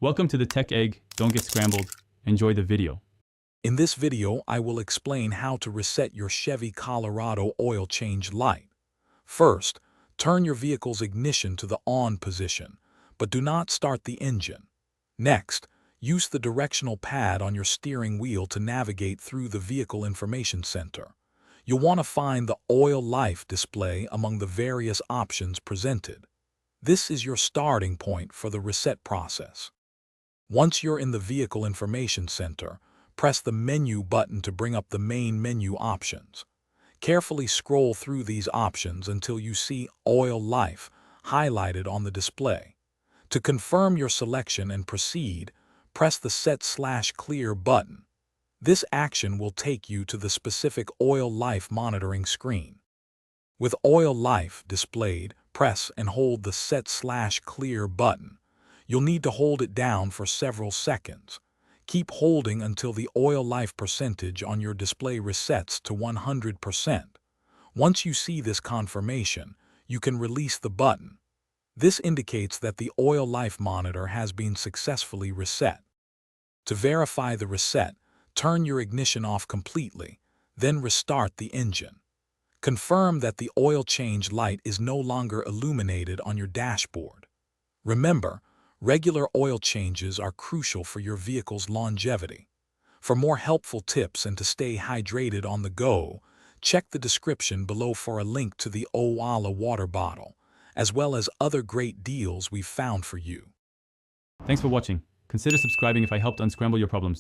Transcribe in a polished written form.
Welcome to the Tech Egg. Don't get scrambled. Enjoy the video. In this video, I will explain how to reset your Chevy Colorado oil change light. First, turn your vehicle's ignition to the on position, but do not start the engine. Next, use the directional pad on your steering wheel to navigate through the Vehicle Information Center. You'll want to find the Oil Life display among the various options presented. This is your starting point for the reset process. Once you're in the Vehicle Information Center, press the Menu button to bring up the main menu options. Carefully scroll through these options until you see Oil Life highlighted on the display. To confirm your selection and proceed, press the Set/Clear button. This action will take you to the specific Oil Life monitoring screen. With Oil Life displayed, press and hold the Set/Clear button. You'll need to hold it down for several seconds. Keep holding until the oil life percentage on your display resets to 100%. Once you see this confirmation, you can release the button. This indicates that the oil life monitor has been successfully reset. To verify the reset, turn your ignition off completely, then restart the engine. Confirm that the oil change light is no longer illuminated on your dashboard. Remember, regular oil changes are crucial for your vehicle's longevity. For more helpful tips and to stay hydrated on the go, check the description below for a link to the Owala water bottle, as well as other great deals we've found for you. Thanks for watching. Consider subscribing if I helped unscramble your problems.